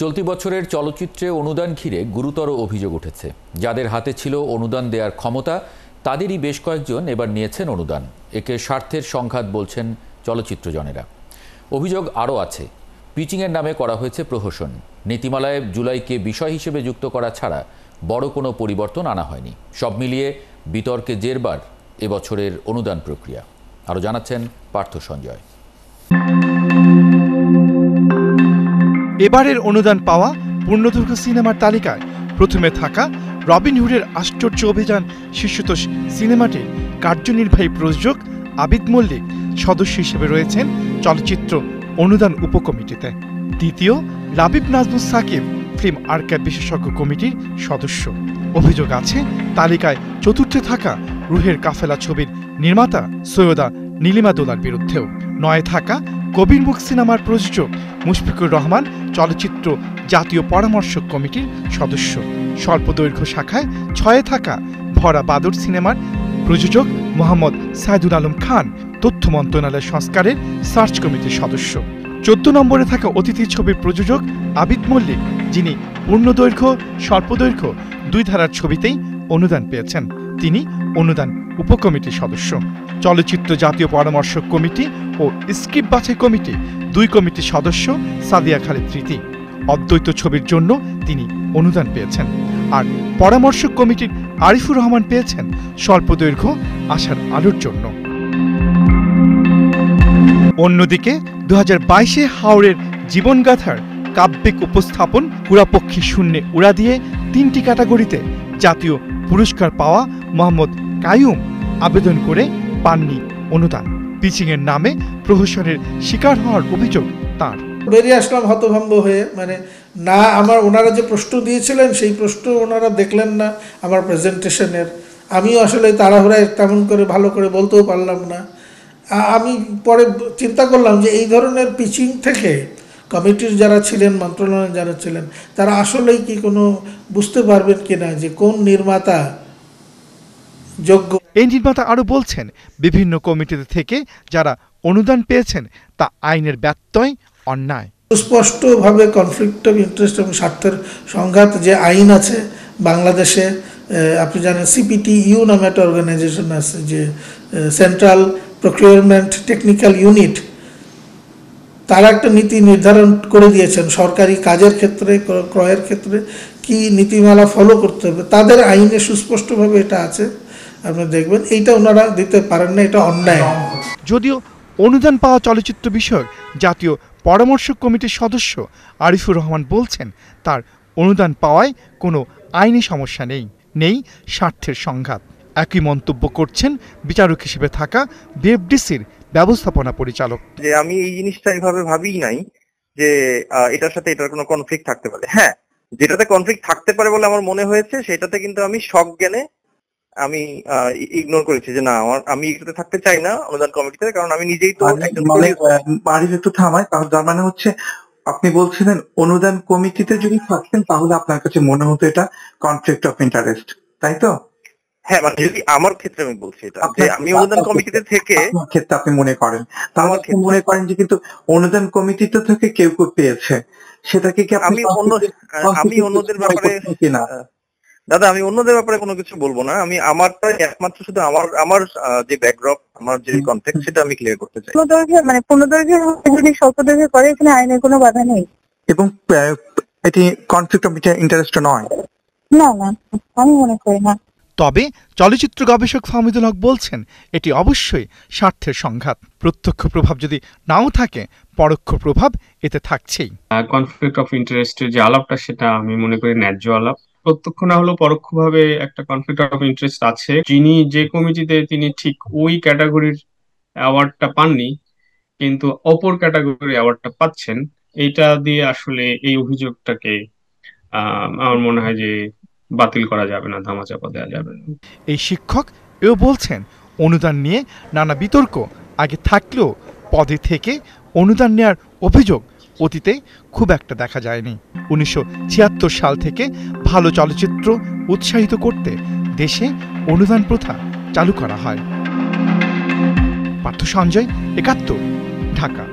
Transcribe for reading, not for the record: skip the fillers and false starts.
চলতি বছরের চলচ্চিত্রে অনুদান ঘিরে গুরুতর অভিযোগ উঠেছে। যাদের হাতে ছিল অনুদান দেওয়ার ক্ষমতা তাদেরই বেশ কয়েকজন এবার নিয়েছেন অনুদান। একে স্বার্থের সংঘাত বলছেন চলচ্চিত্রজনেরা। অভিযোগ আরও আছে, পিচিংয়ের নামে করা হয়েছে প্রহসন। নীতিমালায় জুলাইকে বিষয় হিসেবে যুক্ত করা ছাড়া বড় কোনো পরিবর্তন আনা হয়নি। সব মিলিয়ে বিতর্কে জেরবার এবছরের অনুদান প্রক্রিয়া। আরও জানাচ্ছেন পার্থ সঞ্জয়। এবারের অনুদান পাওয়া পূর্ণদৈর্ঘ্য সিনেমার তালিকায় প্রথমে থাকা রবিনহুডের আশ্চর্য অভিযান শিশুতোষ সিনেমাটির কার্যনির্বাহী প্রযোজক আবিদ মল্লিক সদস্য হিসেবে রয়েছেন চলচ্চিত্র অনুদান উপকমিটিতে। দ্বিতীয় লাবিব নাজমুস সাকিব ফিল্ম আর্কাইভ বিশেষজ্ঞ কমিটির সদস্য। অভিযোগ আছে তালিকায় চতুর্থে থাকা রুহের কাফেলা ছবির নির্মাতা সৈয়দা নীলিমা দোলার বিরুদ্ধেও। নয়ে থাকা কবির মুখ সিনেমার প্রযোজক মুশফিকুর রহমান চলচ্চিত্র জাতীয় পরামর্শক কমিটির সদস্য। স্বল্পদৈর্ঘ্য শাখায় ছয়ে থাকা ভরা বাদর সিনেমার প্রযোজক মোহাম্মদ সাইদুল আলম খান তথ্য মন্ত্রণালয় সংস্কারের সার্চ কমিটির সদস্য। ১৪ নম্বরে থাকা অতিথি ছবির প্রযোজক আবিদ মল্লিক, যিনি পূর্ণদৈর্ঘ্য স্বল্পদৈর্ঘ্য দুই ধারার ছবিতেই অনুদান পেয়েছেন, তিনি অনুদান উপকমিটির সদস্য। চলচ্চিত্র জাতীয় পরামর্শক কমিটি ও স্ক্রিপ্ট বাছাই কমিটি দুই কমিটির সদস্য সাদিয়া খালিদ তৃতি। অদ্বৈত ছবির জন্য তিনি অনুদান পেয়েছেন। আর পরামর্শক কমিটির আরিফুর রহমান পেয়েছেন স্বল্পদৈর্ঘ্য আশার আলোর জন্য। অন্যদিকে ২০২২ হাওরের জীবনগাথার কাব্যিক উপস্থাপন পুরাপক্ষী শূন্যে উড়া দিয়ে ৩টি ক্যাটাগরিতে জাতীয় পুরস্কার পাওয়া মোহাম্মদ কাইয়ুম আবেদন করে পাননি অনুদান। পিচিংয়ের নামে প্রহসনের শিকার হওয়ার অভিযোগ তার। বেরিয়ে আসলাম হতভম্ব হয়ে, না ওনারা যে প্রশ্ন দিয়েছিলেন সেই প্রশ্ন ওনারা দেখলেন না আমার প্রেজেন্টেশনের। আমিও আসলে তাড়াহুড়ায় তেমন করে ভালো করে বলতেও পারলাম না। আমি পরে চিন্তা করলাম যে এই ধরনের পিচিং থেকে কমিটির যারা ছিলেন, মন্ত্রণালয়ের যারা ছিলেন, তারা আসলেই কি কোনো বুঝতে পারবেন কিনা যে কোন নির্মাতা যোগ্য। এই নির্মাতা আরও বলছেন, বিভিন্ন কমিটিতে থেকে যারা অনুদান পেয়েছেন তা আইনের ব্যত্যয়, অন্যায়। সুস্পষ্টভাবে কনফ্লিক্ট অফ ইন্টারেস্ট এবং স্বার্থের সংঘাত যে আইন আছে বাংলাদেশে, আপনি জানেন সিপিটিইউ নামে একটা অর্গানাইজেশন আছে, যে সেন্ট্রাল প্রকিউরমেন্ট টেকনিক্যাল ইউনিট, তারা একটা নীতি নির্ধারণ করে দিয়েছেন সরকারি কাজের ক্ষেত্রে, ক্রয়ের ক্ষেত্রে কি নীতিমালা ফলো করতে হবে। তাদের আইনে সুস্পষ্টভাবে এটা আছে, আপনি দেখবেন। এইটা ওনারা দিতে পারেন না, এটা অন্যায়। যদিও অনুদান পাওয়া চলচ্চিত্র বিষয়ক জাতীয় পরামর্শক কমিটির সদস্য আরিফুর রহমান বলছেন, তার অনুদান পাওয়ায় কোনো আইনি সমস্যা নেই স্বার্থের সংঘাত। একই মন্তব্য করছেন বিচারক হিসেবে থাকা বিএফডিসির ব্যবস্থাপনা পরিচালক। যে আমি এই জিনিসটা এইভাবে ভাবিই নাই যে এটার সাথে এটার কোনো কনফ্লিক্ট থাকতে পারে। হ্যাঁ, যেটাতে কনফ্লিক্ট থাকতে পারে বলে আমার মনে হয়েছে সেটাতে কিন্তু আমি সজ্ঞানে আমি ইগনোর করেছি যে না, আমি এটাতে থাকতে চাই না অনুদান কমিটিতে, কারণ আমি নিজেই তো একটু থামাই। তার মানে হচ্ছে আপনি বলছিলেন অনুদান কমিটিতে যদি থাকতেন তাহলে আপনার কাছে মনে হতো এটা কনফ্লিক্ট অফ ইন্টারেস্ট, তাই তো? হ্যাঁ, মানে যদি আমার ক্ষেত্রে আমি বলছি এটা, যে আমি অনুদান কমিটিতে থেকে ক্ষেত্রে আপনি মনে করেন, তাহলে আপনি মনে করেন যে কিন্তু অনুদান কমিটিতে থেকে কেউ পেয়েছে, সেটাকে কি আমি অন্যদের ব্যাপারে কিনা? দাদা, আমি অন্যদের ব্যাপারে কোনো কিছু বলবো না। আমি আমারটা একমাত্র শুধু আমার যে ব্যাকড্রপ, আমার যে কনটেক্সট, সেটা আমি ক্লিয়ার করতে চাই। পূর্ণদৈর্ঘ্য যদি স্বল্পদৈর্ঘ্য করে, এখানে আইনের কোনো বাধা নেই এবং এটি কনফ্লিক্ট অফ ইন্টারেস্ট নয়। না, আমি মনে করি না। তবে চলচ্চিত্র গবেষক ফাহমিদুল হক বলছেন, এটি অবশ্যই স্বার্থের সংঘাত। প্রত্যক্ষ প্রভাব যদি নাও থাকে, পরোক্ষ প্রভাব এতে থাকছেই। কনফ্লিক্ট অফ ইন্টারেস্টের যে আলাপটা, সেটা আমি মনে করি ন্যায্য আলাপ। প্রত্যক্ষ না হলেও পরোক্ষভাবে একটা কনফ্লিক্ট অফ ইন্টারেস্ট আছে। যিনি যে কমিটিতে, তিনি ঠিক ওই ক্যাটাগরির অ্যাওয়ার্ডটা পাননি, কিন্তু অপর ক্যাটাগরির অ্যাওয়ার্ডটা পাচ্ছেন। এইটা দিয়ে আসলে এই অভিযোগটাকে আমার মনে হয় যে বাতিল করা যাবে না, ধামাচাপা দেওয়া যাবে না। এই শিক্ষক এও বলছেন, অনুদান নিয়ে নানা বিতর্ক আগে থাকলেও পদে থেকে অনুদান নেয়ার অভিযোগ অতীতে খুব একটা দেখা যায়নি। ১৯৭৬ সাল থেকে ভালো চলচ্চিত্র উৎসাহিত করতে দেশে অনুদান প্রথা চালু করা হয়। পার্থ সঞ্জয়, একাত্তর, ঢাকা।